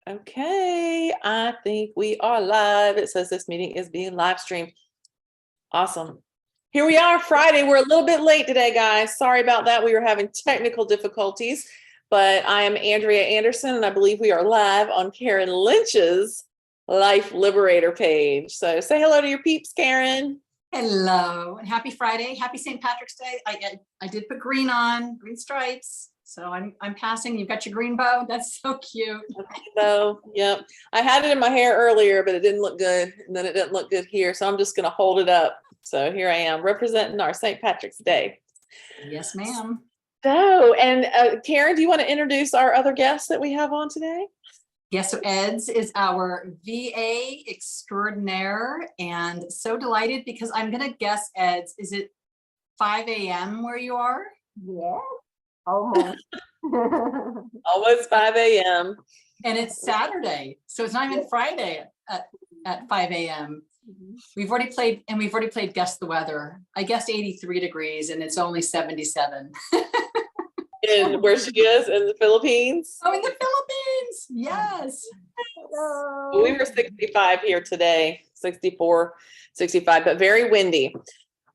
Okay, I think we are live. It says this meeting is being live streamed. Awesome. Here we are, Friday. We're a little bit late today, guys. Sorry about that. We were having technical difficulties, but I am Andrea Anderson, and I believe we are live on Karen Lynch's Life Liberator page. So say hello to your peeps, Karen. Hello, and happy Friday. Happy St. Patrick's Day. I did put green on, green stripes. So I'm passing. You've got your green bow. That's so cute. Bow. Yep. I had it in my hair earlier, but it didn't look good. And then it didn't look good here. So I'm just going to hold it up. So here I am representing our St. Patrick's Day. Yes, ma'am. So, and Karen, do you want to introduce our other guests that we have on today? Yes, so Eds is our VA extraordinaire, and so delighted because I'm going to guess, Eds, is it 5 a.m. where you are? Yeah, almost. Almost 5 a.m. And it's Saturday, so it's not even Friday at 5 a.m. We've already played Guess the Weather. I guessed 83 degrees and it's only 77. And where she is in the Philippines? Oh, in the Philippines. Yes. Hello. We were 65 here today, 64, 65, but very windy.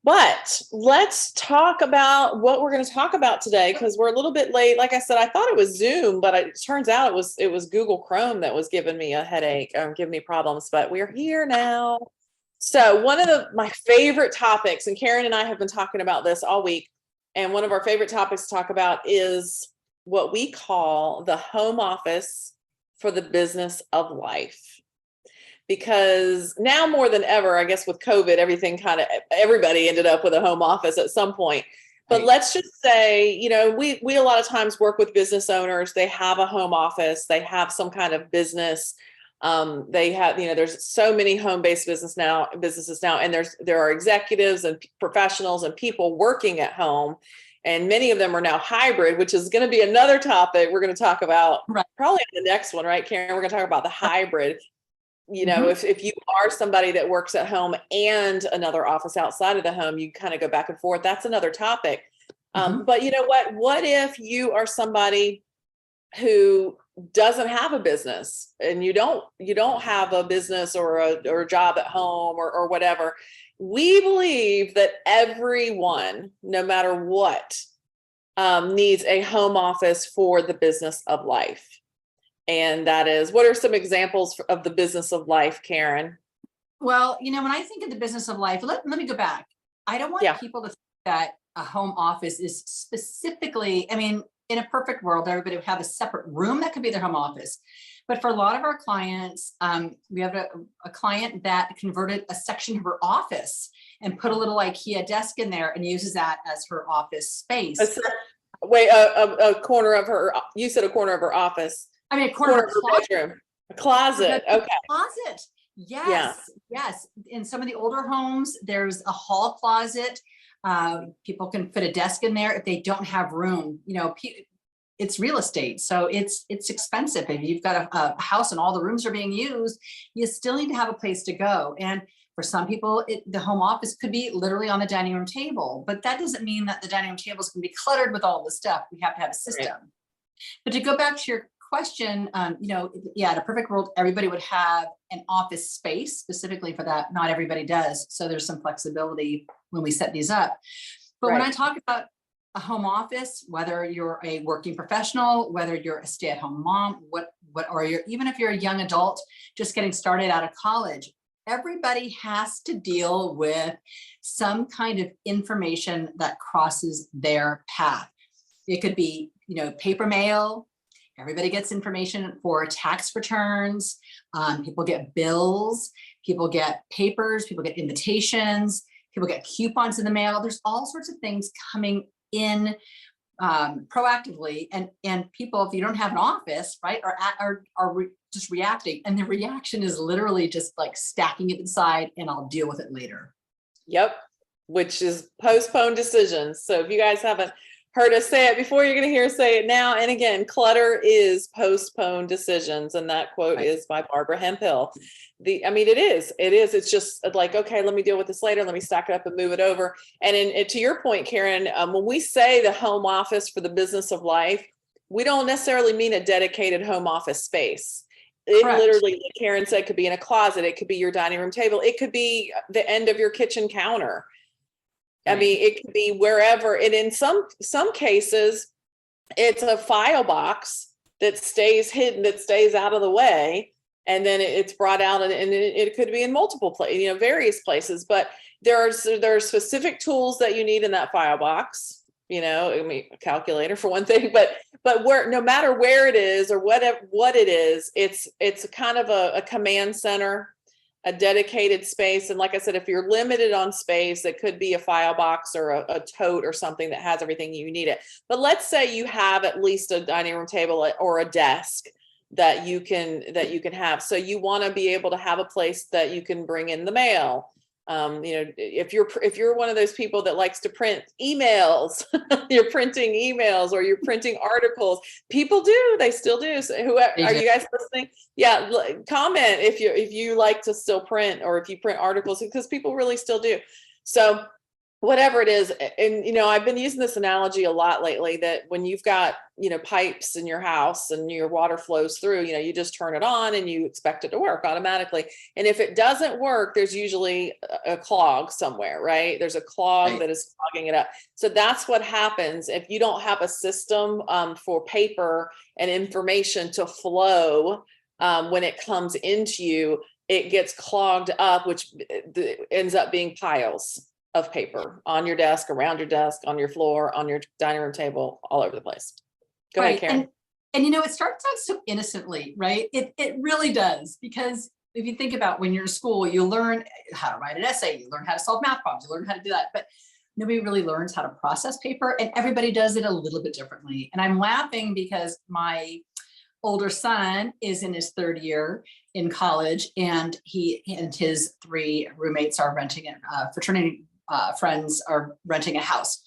But let's talk about what we're going to talk about today, because we're a little bit late. Like I said, I thought it was Zoom, but it turns out it was Google Chrome that was giving me a headache, giving me problems, but we're here now. So one of my favorite topics, and Karen and I have been talking about this all week, and one of our favorite topics to talk about is what we call the home office for the business of life. Because now more than ever, I guess with COVID, everybody ended up with a home office at some point. But Right. Let's just say, we a lot of times work with business owners. They have a home office. They have some kind of business. They have, there's so many home-based businesses now, and there are executives and professionals and people working at home, and many of them are now hybrid, which is going to be another topic we're going to talk about, Right. Probably in the next one, right, Karen? We're going to talk about the hybrid. If you are somebody that works at home and another office outside of the home, you kind of go back and forth. That's another topic. But you know what? What if you are somebody who doesn't have a business, and you don't have a business or a job at home or whatever? We believe that everyone, no matter what, needs a home office for the business of life. And that is, what are some examples of the business of life, Karen? Well, when I think of the business of life, let me go back. I don't want people to think that a home office is specifically, in a perfect world, everybody would have a separate room that could be their home office. But for a lot of our clients, we have a client that converted a section of her office and put a little IKEA desk in there and uses that as her office space. Wait, a corner of her, you said a corner of her office. A corner of her bedroom. A closet. Okay. Closet. Yes. Yes. In some of the older homes, there's a hall closet. People can fit a desk in there if they don't have room. It's real estate, so it's expensive. If you've got a house and all the rooms are being used, you still need to have a place to go. And for some people, the home office could be literally on the dining room table, but that doesn't mean that the dining room tables can be cluttered with all the stuff. We have to have a system. Right. But to go back to your question, in a perfect world, everybody would have an office space specifically for that. Not everybody does. So there's some flexibility when we set these up. But when I talk about a home office, whether you're a working professional, whether you're a stay-at-home mom, even if you're a young adult just getting started out of college, everybody has to deal with some kind of information that crosses their path. It could be, paper mail. Everybody gets information for tax returns. People get bills. People get papers. People get invitations. People get coupons in the mail. There's all sorts of things coming in proactively. And people, if you don't have an office, right, are just reacting. And the reaction is literally just like stacking it inside, and I'll deal with it later. Yep. Which is postponed decisions. So if you guys haven't heard us say it before, you're going to hear us say it now. And again, clutter is postponed decisions. And that quote is by Barbara Hemphill. It is. It's just like, okay, let me deal with this later. Let me stack it up and move it over. And to your point, Karen, when we say the home office for the business of life, we don't necessarily mean a dedicated home office space. It Correct. literally, like Karen said, could be in a closet. It could be your dining room table. It could be the end of your kitchen counter. I Right. mean, it could be wherever. And in some cases, it's a file box that stays hidden, that stays out of the way. And then it's brought out, and it could be in multiple places, various places. But there are specific tools that you need in that file box. I mean, a calculator for one thing, but where, no matter where it is or what it is, it's kind of a command center, a dedicated space. And like I said, if you're limited on space, it could be a file box or a tote or something that has everything you need it. But let's say you have at least a dining room table or a desk that you can have. So you want to be able to have a place that you can bring in the mail. If you're one of those people that likes to print emails, you're printing emails or you're printing articles. People do, they still do. So are you guys listening? Yeah. Comment if you like to still print, or if you print articles, because people really still do. So whatever it is. And, I've been using this analogy a lot lately, that when you've got, pipes in your house and your water flows through, you just turn it on and you expect it to work automatically. And if it doesn't work, there's usually a clog somewhere, right? There's a clog that is clogging it up. So that's what happens if you don't have a system for paper and information to flow. When it comes into you, it gets clogged up, which ends up being piles of paper on your desk, around your desk, on your floor, on your dining room table, all over the place. Go ahead, Karen. And it starts out so innocently, right? It really does, because if you think about when you're in school, you learn how to write an essay, you learn how to solve math problems, you learn how to do that, but nobody really learns how to process paper, and everybody does it a little bit differently. And I'm laughing because my older son is in his third year in college, and he and his 3 roommates are renting fraternity friends are renting a house.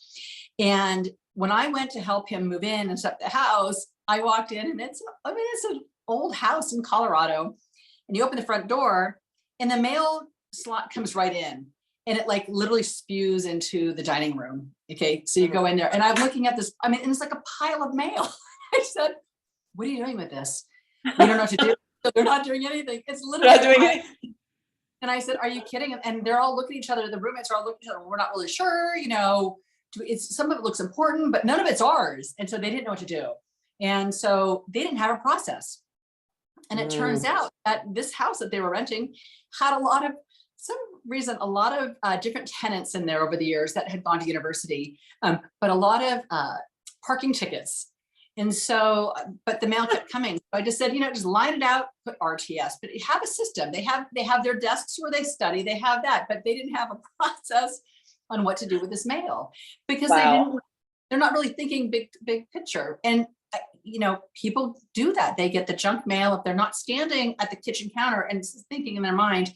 And when I went to help him move in and set up the house, I walked in, and it's an old house in Colorado, and you open the front door and the mail slot comes right in, and it like literally spews into the dining room. Okay. So you go in there, and I'm looking at this, and it's like a pile of mail. I said, "What are you doing with this?" "We don't know what to do." So they're not doing anything. It's literally not doing anything. And I said, "Are you kidding?" And they're all looking at each other. The roommates are all looking at each other. "We're not really sure, it's some of it looks important, but none of it's ours." And so they didn't know what to do. And so they didn't have a process. And it turns out that this house that they were renting had a lot of different tenants in there over the years that had gone to university, but a lot of parking tickets. And so, but the mail kept coming. So I just said, just line it out, put RTS, but you have a system. They have their desks where they study, they have that, but they didn't have a process on what to do with this mail, because they're not really thinking big picture. And people do that. They get the junk mail if they're not standing at the kitchen counter and thinking in their mind,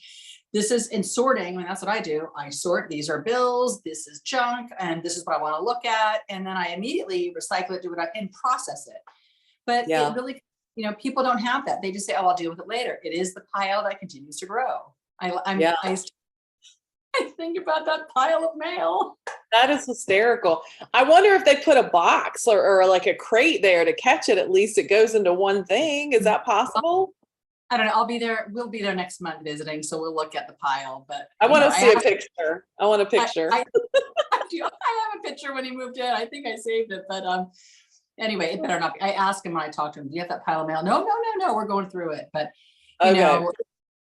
this is in sorting. And that's what I do. I sort, these are bills, this is junk, and this is what I want to look at. And then I immediately recycle it, do it, and process it. But it really, people don't have that. They just say, "Oh, I'll deal with it later." It is the pile that continues to grow. I think about that pile of mail. That is hysterical. I wonder if they put a box or like a crate there to catch it. At least it goes into one thing. Is that possible? I don't know. I'll be there. We'll be there next month visiting, so we'll look at the pile. But I want to see a picture. I want a picture. I have a picture when he moved in. I think I saved it, but anyway, it better not be. I asked him when I talked to him, "Do you have that pile of mail?" No. We're going through it, but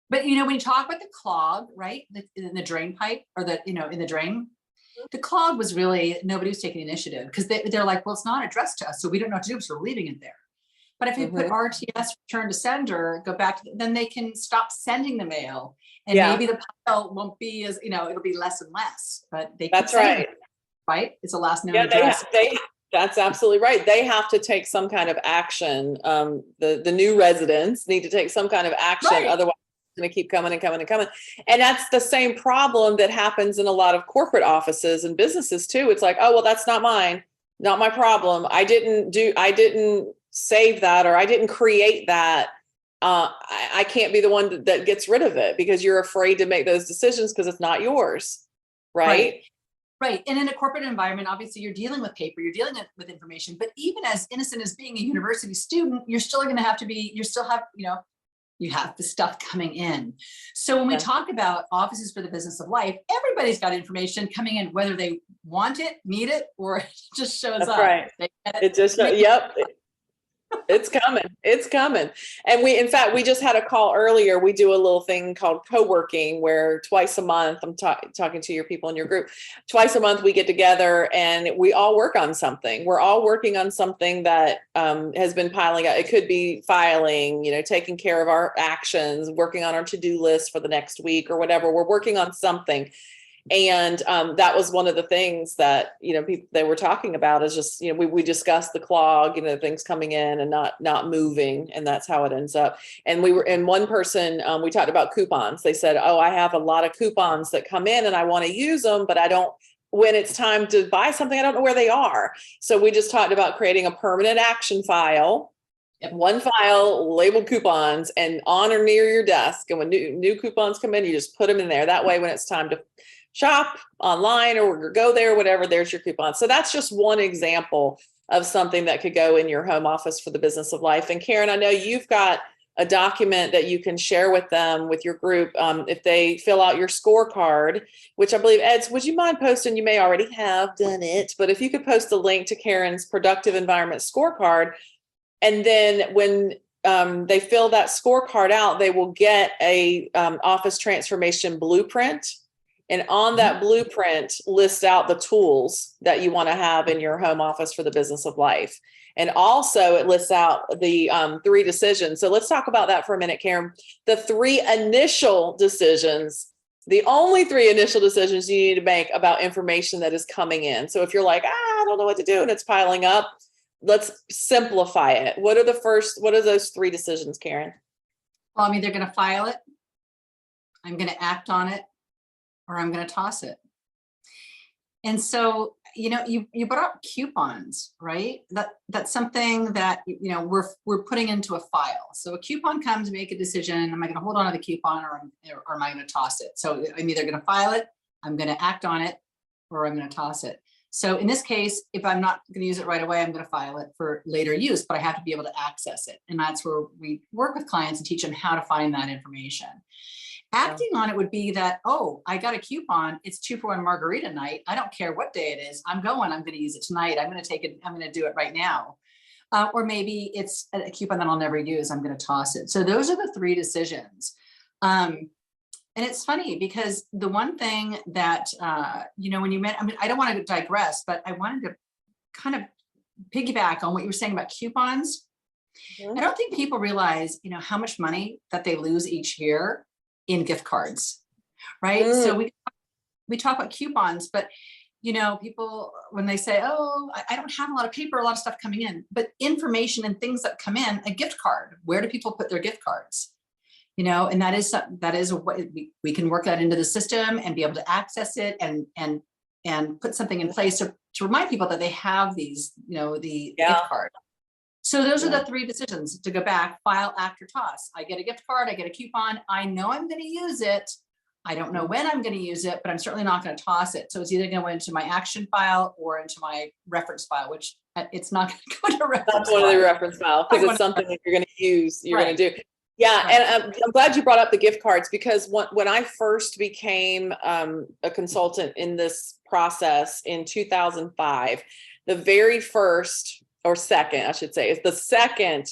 But when you talk about the clog, right, in the drain pipe, or in the drain, the clog was really, nobody was taking initiative, because they're like, "Well, it's not addressed to us, so we don't know what to do, so we're leaving it there." But if you put RTS, return to sender, go back to, then they can stop sending the mail, and maybe the pile won't be as, it'll be less and less. But they that's right, it, right? It's the last known address. That's absolutely right. They have to take some kind of action. The new residents need to take some kind of action, otherwise going to keep coming and coming and coming. And that's the same problem that happens in a lot of corporate offices and businesses too. It's like, "Oh, well, that's not mine, not my problem. I didn't save that, or I didn't create that. I can't be the one that gets rid of it," because you're afraid to make those decisions because it's not yours. Right. And in a corporate environment, obviously you're dealing with paper, you're dealing with information, but even as innocent as being a university student, you're still going to have to be, you still have, you have the stuff coming in. So when we Yeah. talk about offices for the business of life, everybody's got information coming in, whether they want it, need it, or it just shows That's up. right. They get It just, yep. It's coming. It's coming. And in fact, we just had a call earlier. We do a little thing called co-working where twice a month, I'm talking to your people in your group, twice a month we get together and we all work on something. We're all working on something that has been piling up. It could be filing, taking care of our actions, working on our to-do list for the next week or whatever. We're working on something. And that was one of the things that, people they were talking about is just, we discussed the clog, things coming in and not moving. And that's how it ends up. And one person, we talked about coupons. They said, oh, I have a lot of coupons that come in and I want to use them, but when it's time to buy something, I don't know where they are. So we just talked about creating a permanent action file. One file labeled coupons and on or near your desk. And when new coupons come in, you just put them in there. That way, when it's time to shop online or go there, whatever, there's your coupon. So that's just one example of something that could go in your home office for the business of life. And Karen, I know you've got a document that you can share with them, with your group, if they fill out your scorecard, which I believe, Ed, would you mind posting? You may already have done it, but if you could post a link to Karen's productive environment scorecard, and then when they fill that scorecard out, they will get a office transformation blueprint. And on that blueprint, list out the tools that you want to have in your home office for the business of life. And also it lists out the 3 decisions. So let's talk about that for a minute, Karen. The 3 initial decisions, the only 3 initial decisions you need to make about information that is coming in. So if you're like, I don't know what to do and it's piling up, let's simplify it. What are those 3 decisions, Karen? Well, I'm either going to file it, I'm going to act on it, or I'm going to toss it. And so, you brought up coupons, right? That's something that, we're putting into a file. So a coupon comes, make a decision. Am I going to hold on to the coupon or am I going to toss it? So I'm either going to file it, I'm going to act on it, or I'm going to toss it. So in this case, if I'm not going to use it right away, I'm going to file it for later use, but I have to be able to access it. And that's where we work with clients and teach them how to find that information. Acting on it would be that, oh, I got a coupon. It's 2-for-1 margarita night. I don't care what day it is. I'm going to use it tonight. I'm going to take it. I'm going to do it right now. Or maybe it's a coupon that I'll never use. I'm going to toss it. So those are the 3 decisions. And it's funny because the one thing that, when you meant, I don't want to digress, but I wanted to kind of piggyback on what you were saying about coupons. I don't think people realize, how much money that they lose each year in gift cards, right? So we talk about coupons, but people, when they say, oh, I don't have a lot of paper, a lot of stuff coming in, but information and things that come in, a gift card, where do people put their gift cards? And that is what we can work that into the system and be able to access it and put something in place to remind people that they have these, the gift card. So those are the 3 decisions to go back, file, act, or toss. I get a gift card, I get a coupon. I know I'm going to use it. I don't know when I'm going to use it, but I'm certainly not going to toss it. So it's either going to go into my action file or into my reference file, which it's not going to go to reference file. That's one of the reference files because it's something that you're going to use, you're going to do. Yeah. Right. And I'm glad you brought up the gift cards because when I first became a consultant in this process in 2005, the very first or second, I should say, is the second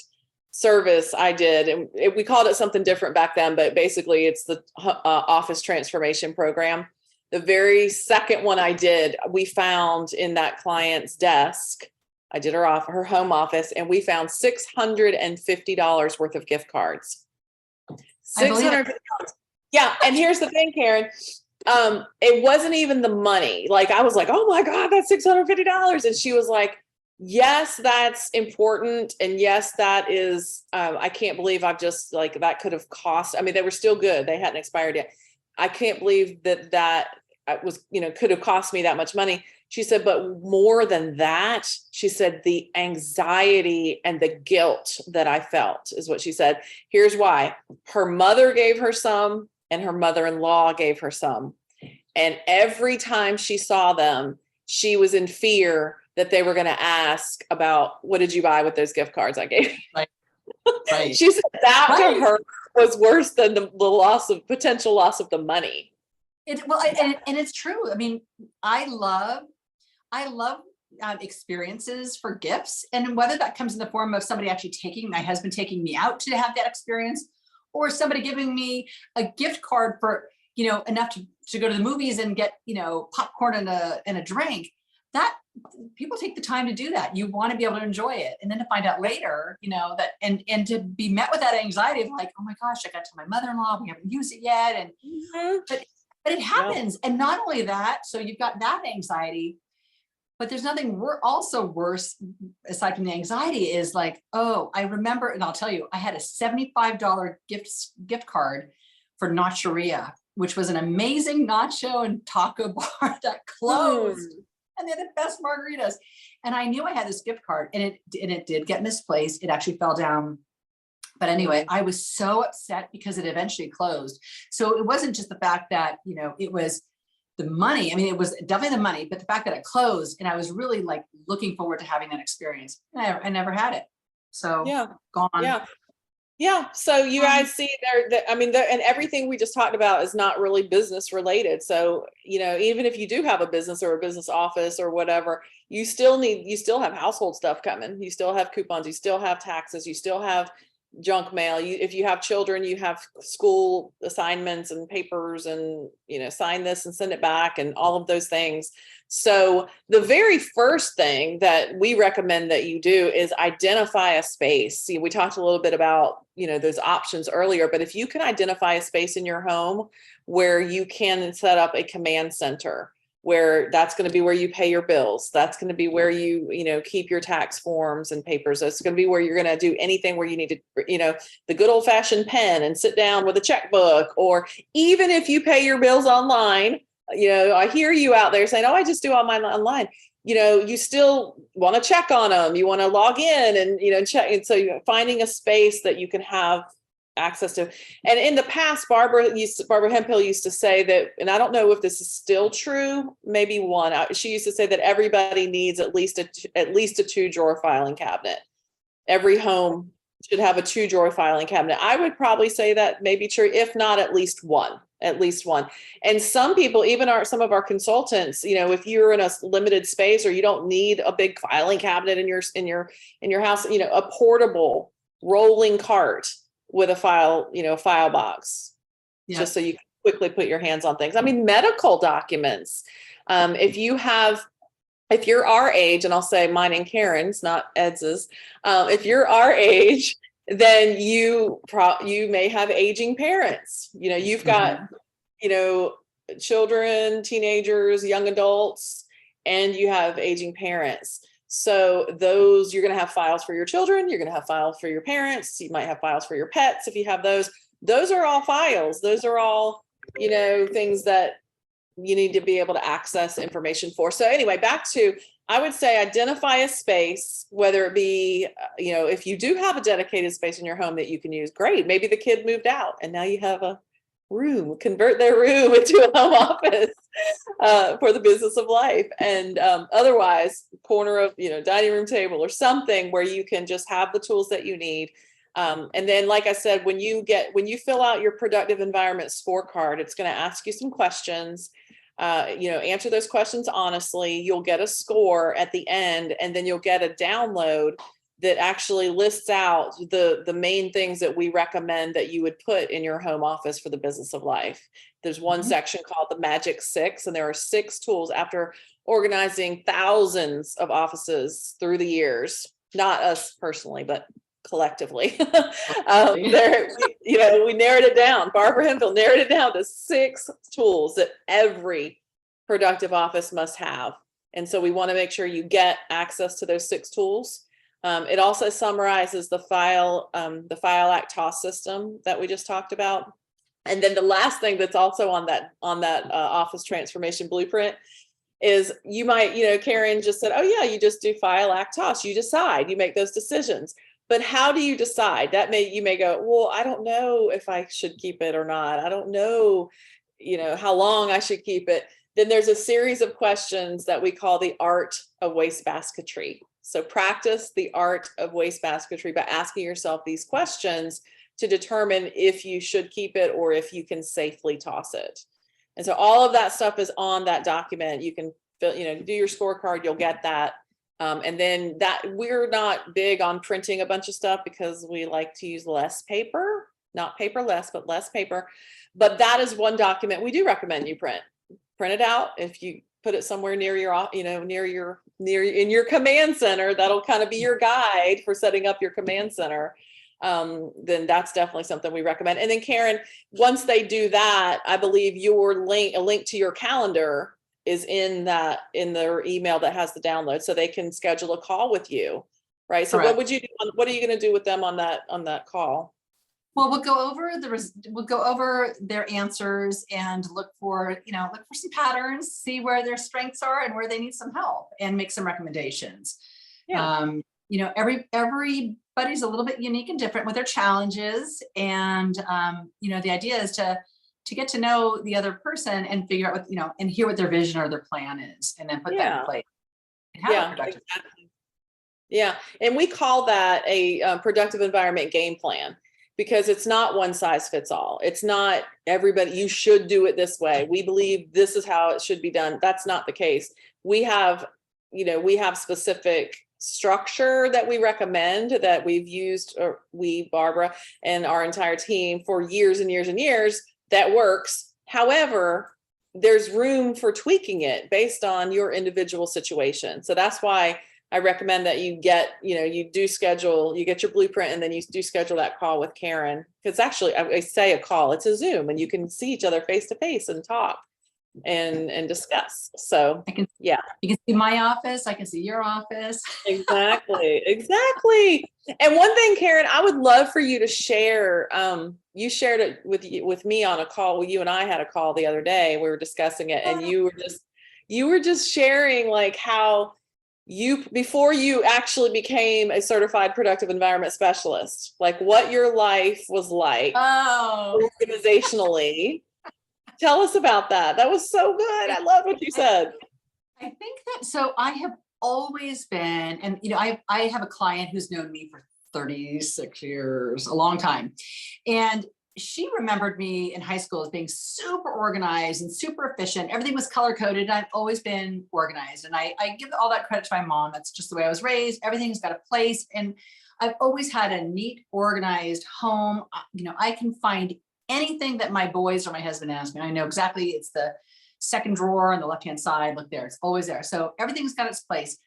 service I did. And we called it something different back then, but basically it's the office transformation program. The very second one I did, we found in that client's desk, I did her home office, and we found $650 worth of gift cards. $650. Yeah. And here's the thing, Karen. It wasn't even the money. Like I was like, oh my God, that's $650. And she was like, yes, that's important. And yes, that is, I can't believe I've just that could have cost, they were still good. They hadn't expired yet. I can't believe that was, could have cost me that much money. She said, but more than that, she said, the anxiety and the guilt that I felt is what she said. Here's why. Her mother gave her some and her mother-in-law gave her some. And every time she saw them, she was in fear that they were going to ask about, what did you buy with those gift cards I gave? Right. She said that to her was worse than the potential loss of the money. And it's true. I mean, I love experiences for gifts, and whether that comes in the form of somebody actually my husband taking me out to have that experience, or somebody giving me a gift card for, enough to go to the movies and get, popcorn and a drink. That people take the time to do that. You want to be able to enjoy it, and then to find out later, that and to be met with that anxiety of like, oh my gosh, I got to my mother-in-law, we haven't used it yet, and but it happens. And not only that, so you've got that anxiety, but there's nothing also worse aside from the anxiety is like, oh, I remember, and I'll tell you, I had a $75 gift card for *𝘱𝘳𝘰𝘧𝘦, which was an amazing nacho and taco bar that closed. And they're the best margaritas. And I knew I had this gift card, and it did get misplaced. It actually fell down. But anyway, I was so upset because it eventually closed. So it wasn't just the fact that, it was the money. I mean, it was definitely the money, but the fact that it closed, and I was really like looking forward to having that experience. I never had it. So gone. Yeah. So you guys see and everything we just talked about is not really business related. So, even if you do have a business or a business office or whatever, you still have household stuff coming. You still have coupons, you still have taxes, you still have junk mail. If you have children, you have school assignments and papers and, sign this and send it back and all of those things. So the very first thing that we recommend that you do is identify a space. See, we talked a little bit about, those options earlier, but if you can identify a space in your home where you can set up a command center, where that's going to be where you pay your bills. That's going to be where you, keep your tax forms and papers. That's going to be where you're going to do anything where you need to, the good old fashioned pen and sit down with a checkbook, or even if you pay your bills online, I hear you out there saying, oh, I just do all mine online. You still want to check on them. You want to log in and, check. And so you're finding a space that you can have access to. And in the past, Barbara Hemphill used to say that, and I don't know if this is still true, maybe she used to say that everybody needs at least a 2-drawer filing cabinet. Every home should have a 2-drawer filing cabinet. I would probably say that may be true, if not at least one. And some people, even some of our consultants, if you're in a limited space or you don't need a big filing cabinet in your house, a portable rolling cart with a file box, just so you can quickly put your hands on things. I mean, medical documents. If you're our age, and I'll say mine and Karen's, not Ed's, if you're our age, then you may have aging parents. You've got, children, teenagers, young adults, and you have aging parents. So you're going to have files for your children. You're going to have files for your parents. You might have files for your pets if you have those. Those are all files. Those are all, things that you need to be able to access information for. So anyway, back to, I would say identify a space, whether it be, if you do have a dedicated space in your home that you can use, great. Maybe the kid moved out and now you have a room, convert their room into a home office for the business of life. And otherwise, corner of, dining room table or something where you can just have the tools that you need. And then, like I said, when you fill out your productive environment scorecard, it's going to ask you some questions. Answer those questions honestly. You'll get a score at the end, and then you'll get a download that actually lists out the main things that we recommend that you would put in your home office for the business of life. There's one section called the Magic 6, and there are 6 tools after organizing thousands of offices through the years, not us personally, but collectively. We narrowed it down. Barbara Hemphill narrowed it down to 6 tools that every productive office must have. And so we want to make sure you get access to those 6 tools. It also summarizes the 𝘱𝘳𝘰𝘧𝘦 system that we just talked about. And then the last thing that's also on that office transformation blueprint is you might, Karen just said, oh yeah, you just do 𝘱𝘳𝘰𝘧𝘦. You decide, you make those decisions. But how do you decide? You may go, well, I don't know if I should keep it or not. I don't know, how long I should keep it. Then there's a series of questions that we call the art of wastebasketry. So practice the art of wastebasketry by asking yourself these questions to determine if you should keep it or if you can safely toss it. And so all of that stuff is on that document. You can fill, do your scorecard, you'll get that. And then that we're not big on printing a bunch of stuff because we like to use less paper, not paperless, but less paper. But that is one document we do recommend you print it out. If you put it somewhere near your, in your command center, that'll kind of be your guide for setting up your command center. Then that's definitely something we recommend. And then Karen, once they do that, I believe a link to your calendar is in their email that has the download, so they can schedule a call with you, right? So Correct. what would you do? What are you going to do with them on that call? Well, we'll go over their answers and look for some patterns, see where their strengths are and where they need some help, and make some recommendations. Yeah. Everybody's a little bit unique and different with their challenges, and the idea is to get to know the other person and figure out what, and hear what their vision or their plan is, and then put that in place. And have a productive. Exactly. Yeah, and we call that a productive environment game plan, because it's not one size fits all. It's not everybody, you should do it this way. We believe this is how it should be done. That's not the case. We have specific structure that we recommend that we've used, or Barbara and our entire team, for years and years and years, that works. However, there's room for tweaking it based on your individual situation. So that's why I recommend that you get your blueprint, and then you do schedule that call with Karen. Because actually, I say a call, it's a Zoom, and you can see each other face to face and talk and discuss. So you can see my office, I can see your office. Exactly. And one thing, Karen, I would love for you to share. You shared it with me on a call. Well, you and I had a call the other day. We were discussing it, and you were just sharing like how before you actually became a certified productive environment specialist, like what your life was like organizationally. Tell us about that. That was so good. I love what you said. I think that, so I have always been, and I have a client who's known me for 36 years, a long time. And she remembered me in high school as being super organized and super efficient. Everything was color coded. I've always been organized. And I give all that credit to my mom. That's just the way I was raised. Everything's got a place. And I've always had a neat, organized home. I can find anything that my boys or my husband ask me. I know exactly, it's the second drawer on the left-hand side. Look there, it's always there. So everything's got its place.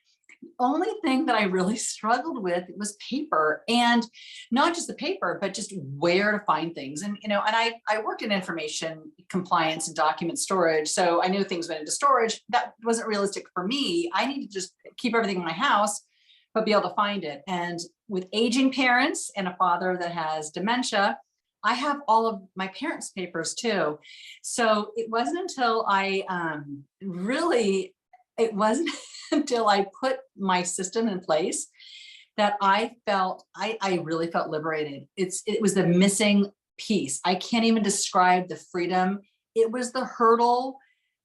The only thing that I really struggled with was paper, and not just the paper, but just where to find things. And, and I worked in information compliance and document storage. So I knew things went into storage. That wasn't realistic for me. I need to just keep everything in my house, but be able to find it. And with aging parents and a father that has dementia, I have all of my parents' papers too. So it wasn't until until I put my system in place that I really felt liberated. It was the missing piece. I can't even describe the freedom. It was the hurdle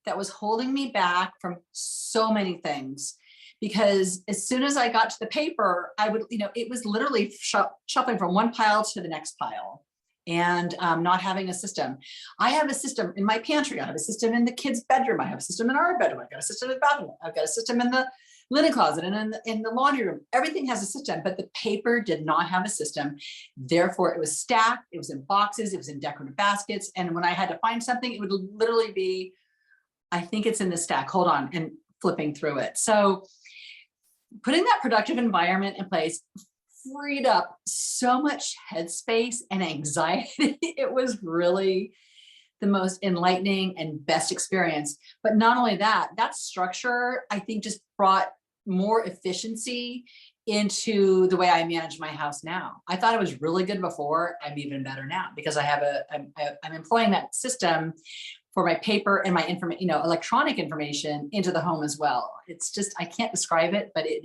that was holding me back from so many things. Because as soon as I got to the paper, I would, it was literally shuffling from one pile to the next pile. And not having a system. I have a system in my pantry. I have a system in the kids' bedroom. I have a system in our bedroom. I've got a system in the bathroom. I've got a system in the linen closet and in the laundry room. Everything has a system, but the paper did not have a system. Therefore, it was stacked. It was in boxes. It was in decorative baskets. And when I had to find something, it would literally be, I think it's in the stack. Hold on, and flipping through it. So putting that productive environment in place freed up so much headspace and anxiety. It was really the most enlightening and best experience. But not only that, that structure, I think, just brought more efficiency into the way I manage my house now. I thought it was really good before. I'm even better now because I'm employing that system for my paper and my electronic information into the home as well. It's just, I can't describe it, but it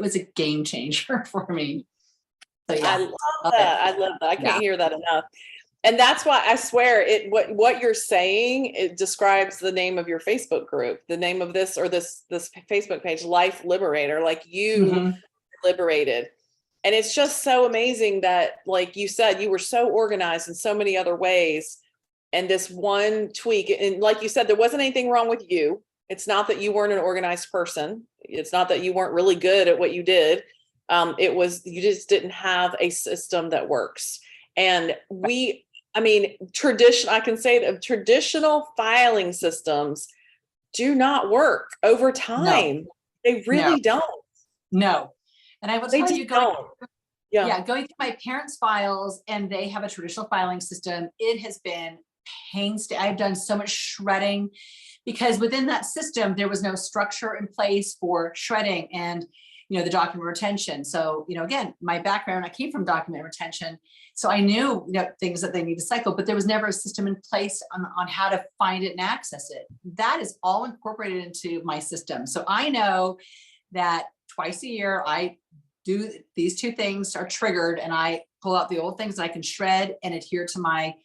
was a game changer for me. So yeah. I love that. I love that. I can't hear that enough. And that's why I swear what you're saying, it describes the name of your Facebook group, the name of this Facebook page, Life Liberator, like you liberated. And it's just so amazing that, like you said, you were so organized in so many other ways. And this one tweak, and like you said, there wasn't anything wrong with you. It's not that you weren't an organized person. It's not that you weren't really good at what you did. It was, you just didn't have a system that works. And I can say that traditional filing systems do not work over time. They really don't. No. And I will They tell just you, don't. going through my parents' files, and they have a traditional filing system, it has been painstaking. I've done so much shredding because within that system, there was no structure in place for shredding and, the document retention. So, again, my background, I came from document retention. So I knew, things that they need to cycle, but there was never a system in place on how to find it and access it. That is all incorporated into my system. So I know that twice a year, I do these two things are triggered, and I pull out the old things that I can shred and adhere to my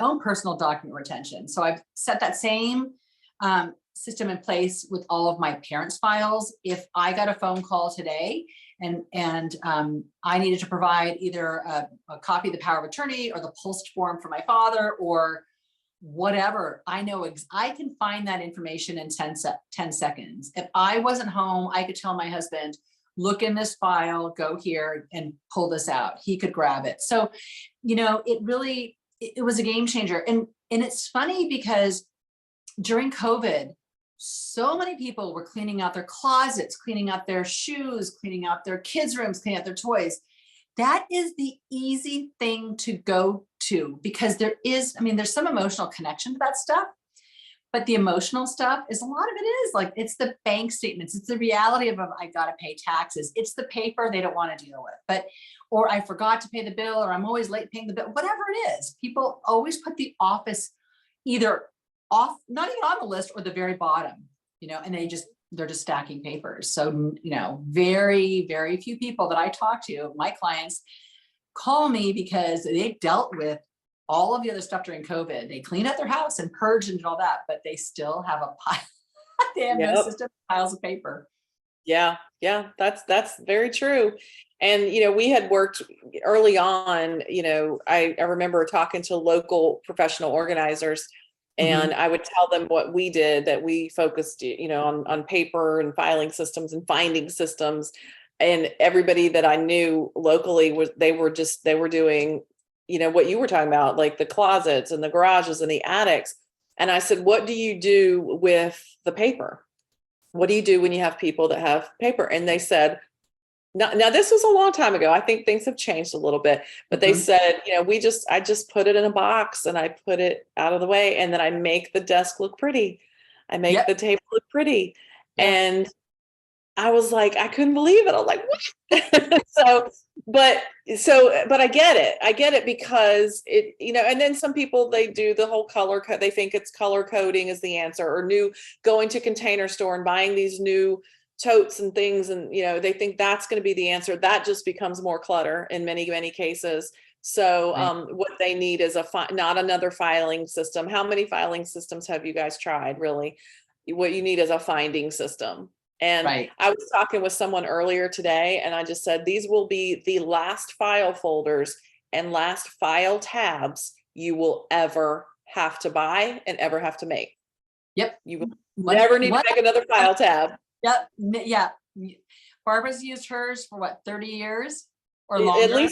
own personal document retention. So I've set that same system in place with all of my parents' files. If I got a phone call today and I needed to provide either a copy of the power of attorney or the post form for my father or whatever, I know I can find that information in 10 seconds. If I wasn't home, I could tell my husband, look in this file, go here and pull this out. He could grab it. So, it was a game changer. And it's funny because during COVID, so many people were cleaning out their closets, cleaning out their shoes, cleaning out their kids' rooms, cleaning out their toys. That is the easy thing to go to because there's some emotional connection to that stuff, but the emotional stuff is a lot of it is like, it's the bank statements. It's the reality of I got to pay taxes. It's the paper they don't want to deal with, or I forgot to pay the bill, or I'm always late paying the bill, whatever it is. People always put the office either off, not even on the list, or the very bottom, and they're just stacking papers. So, very, very few people that I talk to, my clients, call me because they dealt with all of the other stuff during COVID. They cleaned out their house and purged and did all that, but they still have a pile. They have no system, piles of paper. Yeah, that's very true. And, we had worked early on, I remember talking to local professional organizers, and I would tell them what we did, that we focused, on paper and filing systems and finding systems. And everybody that I knew locally they were doing, what you were talking about, like the closets and the garages and the attics. And I said, what do you do with the paper? What do you do when you have people that have paper? And they said, now this was a long time ago. I think things have changed a little bit, but they said, I just put it in a box and I put it out of the way. And then I make the desk look pretty. I make the table look pretty. And I was like, I couldn't believe it. I was like, what? But I get it. I get it because it, and then some people, they do the whole color code. They think it's color coding is the answer, or going to Container Store and buying these new totes and things. And, they think that's going to be the answer. That just becomes more clutter in many, many cases. So what they need is not another filing system. How many filing systems have you guys tried, really? What you need is a finding system. And I was talking with someone earlier today, and I just said, these will be the last file folders and last file tabs you will ever have to buy and ever have to make. Yep. You will never need to make another file tab. Yep. Yeah. Barbara's used hers for what, 30 years or longer?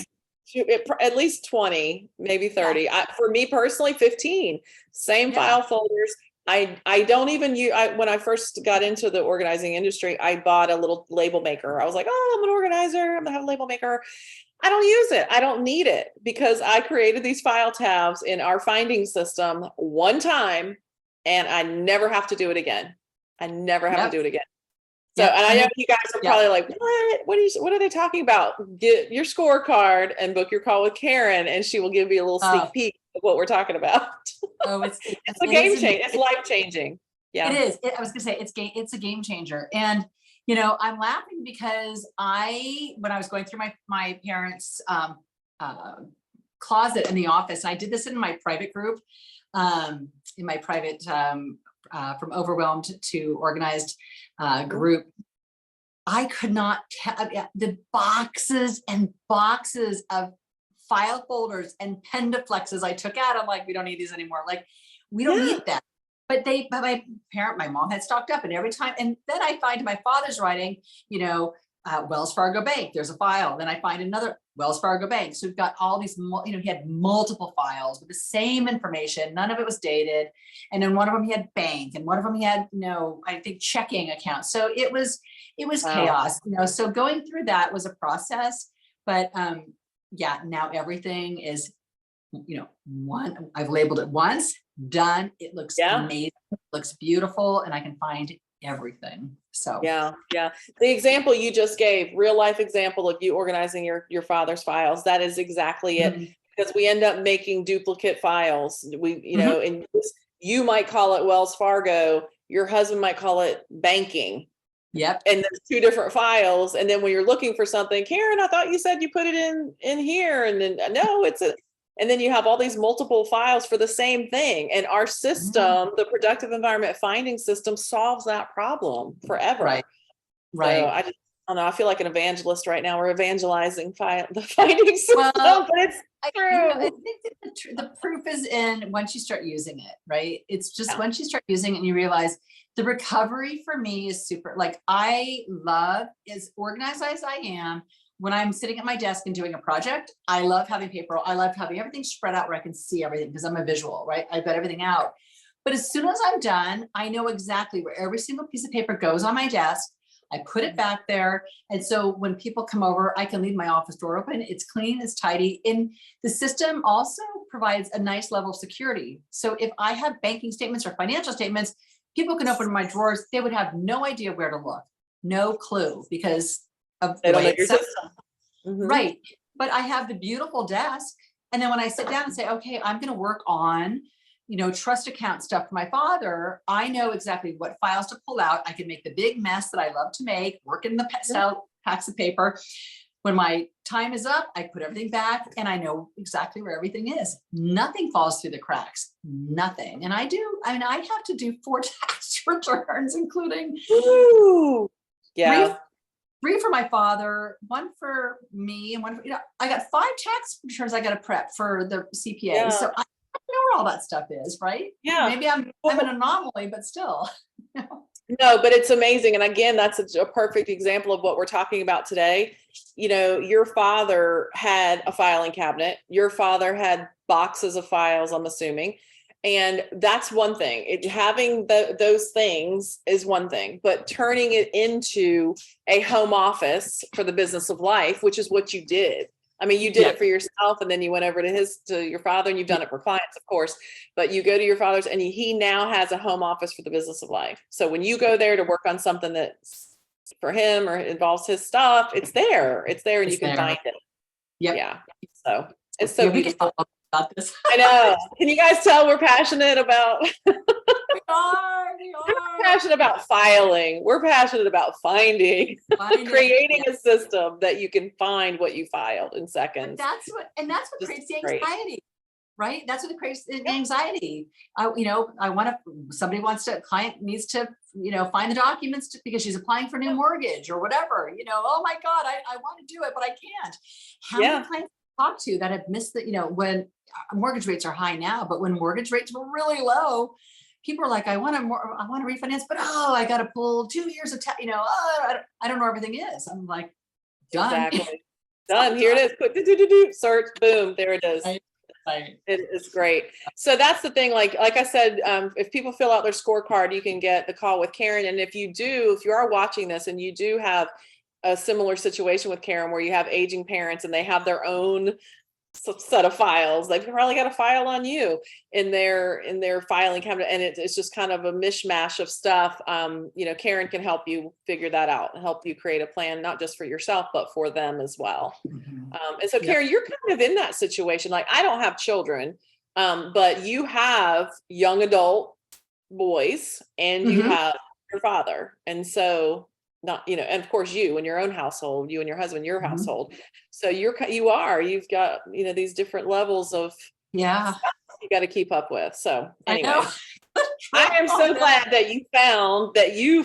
At least 20, maybe 30. For me personally, 15. Same file folders. I don't even use, when I first got into the organizing industry, I bought a little label maker. I was like, oh, I'm an organizer, I'm gonna have a label maker. I don't use it. I don't need it because I created these file tabs in our finding system one time and I never have to do it again. I never have to do it again. So, and I know you guys are probably like, what are they talking about? Get your scorecard and book your call with Karen, and she will give you a little sneak peek of what we're talking about. Oh, it's a game changer. It's life changing. Yeah, it is. I was gonna say it's a game changer. And I'm laughing because when I was going through my parents' closet in the office, I did this in my private group, in my private from overwhelmed to organized group. I could not tell the boxes and boxes of file folders and pendaflexes I took out. I'm like, we don't need these anymore. Like, we don't need that. But my mom had stocked up, and every time, and then I find my father's writing, Wells Fargo Bank, there's a file. Then I find another Wells Fargo Bank. So we've got all these, he had multiple files with the same information. None of it was dated. And then one of them he had bank, and one of them he had, I think checking accounts. So it was chaos, so going through that was a process, but yeah, now everything is, I've labeled it once, done. It looks amazing, it looks beautiful, and I can find everything. So yeah. The example you just gave, real life example of you organizing your father's files, that is exactly it. Because we end up making duplicate files. And you might call it Wells Fargo, your husband might call it banking. Yep. And there's two different files. And then when you're looking for something, Karen, I thought you said you put it in here. And then no, and then you have all these multiple files for the same thing. And our system, the productive environment finding system, solves that problem forever. Right. So I don't know. I feel like an evangelist right now. We're evangelizing the finding system, but it's true. I think that the proof is in once you start using it, right? It's just once you start using it and you realize the recovery for me is super, like I love, as organized as I am, when I'm sitting at my desk and doing a project, I love having paper. I love having everything spread out where I can see everything because I'm a visual, right? I've got everything out. But as soon as I'm done, I know exactly where every single piece of paper goes on my desk. I put it back there. And so when people come over, I can leave my office door open. It's clean, it's tidy. And the system also provides a nice level of security. So if I have banking statements or financial statements, people can open my drawers. They would have no idea where to look. No clue because of They the don't way know your it's set. system. Right. But I have the beautiful desk. And then when I sit down and say, okay, I'm going to work on, trust account stuff for my father, I know exactly what files to pull out. I can make the big mess that I love to make, work in the style packs of paper. When my time is up, I put everything back and I know exactly where everything is. Nothing falls through the cracks, nothing. And I have to do 4 tax returns, including three for my father, 1 for me, and 1 for, I got 5 tax returns I got to prep for the CPA. So I know where all that stuff is, right? Yeah. Maybe I'm an anomaly, but still. No, but it's amazing. And again, that's a perfect example of what we're talking about today. Your father had a filing cabinet. Your father had boxes of files, I'm assuming. And that's one thing. Having those things is one thing, but turning it into a home office for the business of life, which is what you did. I mean, you did it for yourself, and then you went over to your father, and you've done it for clients, of course, but you go to your father's and he now has a home office for the business of life. So when you go there to work on something that's for him or involves his stuff, it's there, and you can find it. Yeah. So it's so beautiful. About this. I know. Can you guys tell we're passionate about we are we're passionate about filing. We're passionate about finding creating a system that you can find what you filed in seconds. But that's what creates the anxiety, right? That's what creates the anxiety. Client needs to, find the documents because she's applying for a new mortgage or whatever, oh my God, I want to do it, but I can't. How many clients talk to that have missed when mortgage rates are high now, but when mortgage rates were really low, people are like, I want to refinance, but I got to pull 2 years of I don't know where everything is. I'm like, done. Exactly. Done. Here it is. Quick, search, boom, there it is. Right. It is great. So that's the thing. Like I said, if people fill out their scorecard, you can get the call with Karen. And if you are watching this and you do have a similar situation with Karen where you have aging parents and they have their own set of files, they've probably got a file on you in their filing cabinet, and it's just kind of a mishmash of stuff. Karen can help you figure that out, help you create a plan, not just for yourself, but for them as well. And so Karen, you're kind of in that situation. Like, I don't have children, but you have young adult boys and you have your father. And so and of course you and your own household, you and your husband, your household. So you've got, these different levels of stuff you got to keep up with. So anyway, I am so glad that you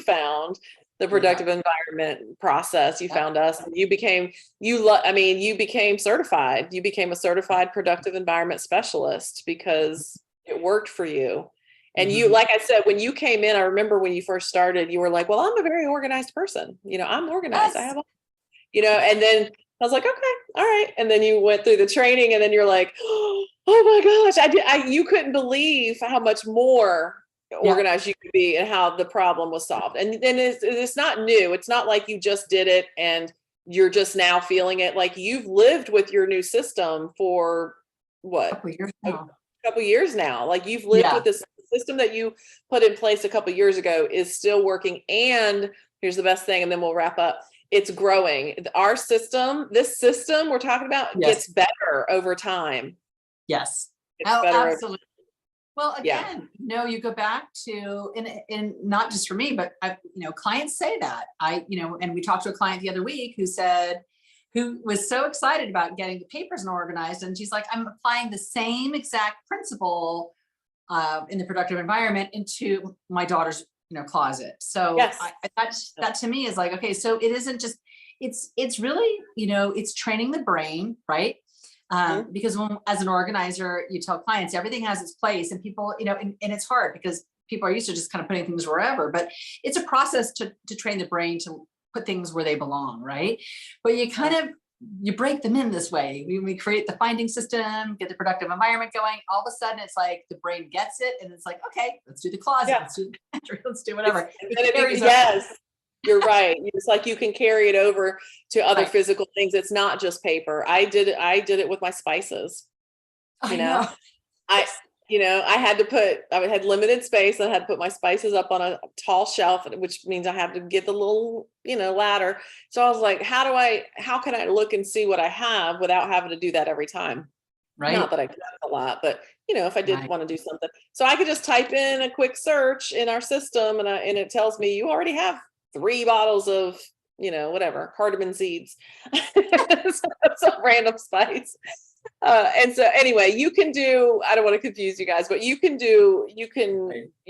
found the productive environment process. You found us, and you became, you became certified. You became a certified productive environment specialist because it worked for you. And you, like I said, when you came in, I remember when you first started, you were like, well, I'm a very organized person. I'm organized. I have, and then I was like, okay, all right. And then you went through the training, and then you're like, oh my gosh, you couldn't believe how much more organized you could be and how the problem was solved. And then it's not new. It's not like you just did it and you're just now feeling it. Like, you've lived with your new system for what? A couple years now. Like, you've lived with this system that you put in place a couple years ago is still working. And here's the best thing, and then we'll wrap up. It's growing. Our system, this system we're talking about, gets better over time. Yes. It's better absolutely. Well, again, you go back to, and not just for me, but clients say that. And we talked to a client the other week who was so excited about getting the papers organized. And she's like, I'm applying the same exact principle in the productive environment into my daughter's, closet. So that to me is like, okay, so it isn't just, it's really, it's training the brain, right? Because as an organizer, you tell clients everything has its place, and people, and it's hard because people are used to just kind of putting things wherever, but it's a process to train the brain to put things where they belong, right? But you break them in this way. We create the finding system, get the productive environment going. All of a sudden it's like the brain gets it, and it's like, okay, let's do the closet, let's do the pantry, let's do whatever. Yes. You're right. It's like you can carry it over to other physical things. It's not just paper. I did it with my spices. I had limited space. I had to put my spices up on a tall shelf, which means I have to get the little, ladder. So I was like, how can I look and see what I have without having to do that every time? Right. Not that I could a lot, but if I did want to do something, so I could just type in a quick search in our system, and it tells me you already have 3 bottles of, whatever, cardamom seeds, some random spice. And so anyway, you can do, I don't want to confuse you guys, but you can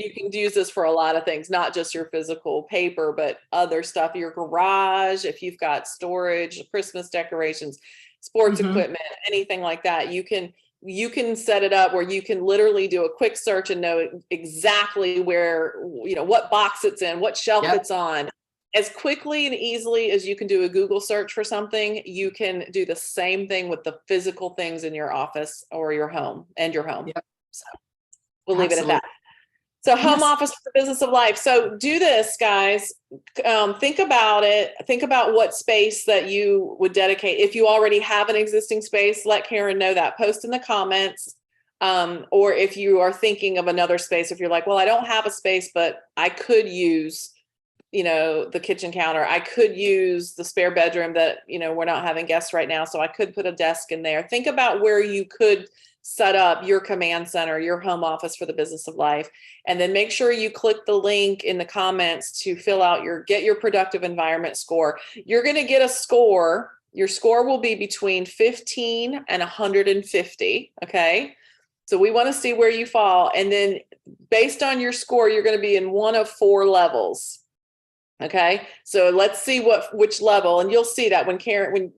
use this for a lot of things, not just your physical paper, but other stuff, your garage, if you've got storage, Christmas decorations, sports equipment, anything like that. You can set it up where you can literally do a quick search and know exactly where, what box it's in, what shelf it's on. As quickly and easily as you can do a Google search for something, you can do the same thing with the physical things in your office or your home. So we'll leave it at that. So home office for the business of life. So do this, guys. Think about it. Think about what space that you would dedicate. If you already have an existing space, let Karen know that. Post in the comments. Or if you are thinking of another space, if you're like, well, I don't have a space, but I could use, the kitchen counter. I could use the spare bedroom that, we're not having guests right now. So I could put a desk in there. Think about where you could set up your command center, your home office for the business of life. And then make sure you click the link in the comments to fill out get your productive environment score. You're going to get a score. Your score will be between 15 and 150. Okay. So we want to see where you fall. And then based on your score, you're going to be in one of 4 levels. Okay. So let's see which level, and you'll see that when Karen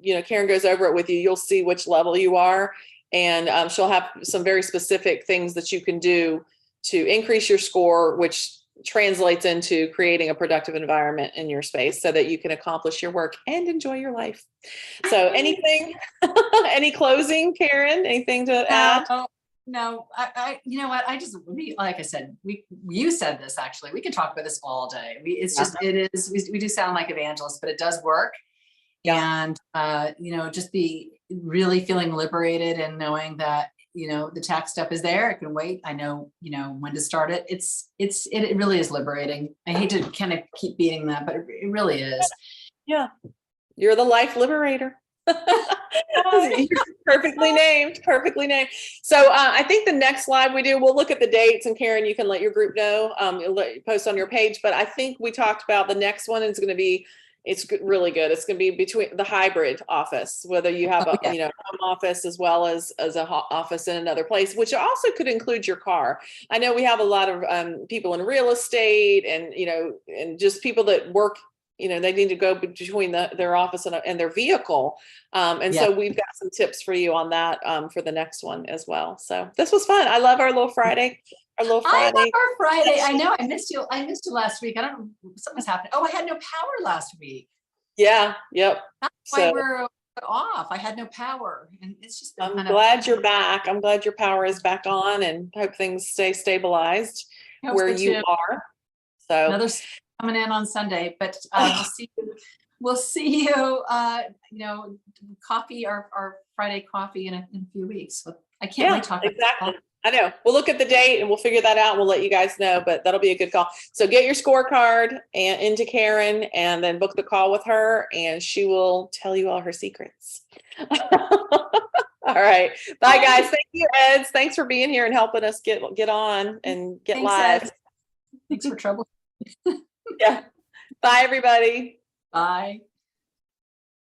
goes over it with you, you'll see which level you are. And she'll have some very specific things that you can do to increase your score, which translates into creating a productive environment in your space so that you can accomplish your work and enjoy your life. So anything, any closing, Karen, anything to add? No, you know what? Like I said, you said this, actually, we could talk about this all day. We do sound like evangelists, but it does work. And, just be really feeling liberated and knowing that, the tax stuff is there. It can wait. I know, when to start it. It really is liberating. I hate to kind of keep beating that, but it really is. Yeah. You're the life liberator. Perfectly named. So I think the next slide we'll look at the dates, and Karen, you can let your group know, post on your page. But I think we talked about the next one is going to be, it's really good. It's going to be between the hybrid office, whether you have a home office as well as a office in another place, which also could include your car. I know we have a lot of people in real estate and, and just people that work they need to go between their office and their vehicle. And Yeah. so we've got some tips for you on that for the next one as well. So this was fun. I love our little Friday. I love our Friday. I know I missed you. I missed you last week. I don't know, something's happened. Oh, I had no power last week. Yeah. Yep. That's why we're off. I had no power, and it's just been I'm glad you're back. I'm glad your power is back on, and hope things stay stabilized where you are. So another coming in on Sunday, but we'll see you. We'll see you. Coffee, our Friday coffee in a few weeks. So I can't wait to talk exactly. about that. I know. We'll look at the date and we'll figure that out. And we'll let you guys know, but that'll be a good call. So get your scorecard and into Karen, and then book the call with her, and she will tell you all her secrets. All right. Bye guys. Thank you, Eds. Thanks for being here and helping us get on and get Thanks, live. Ed. Thanks for trouble. Yeah. Bye everybody. Bye.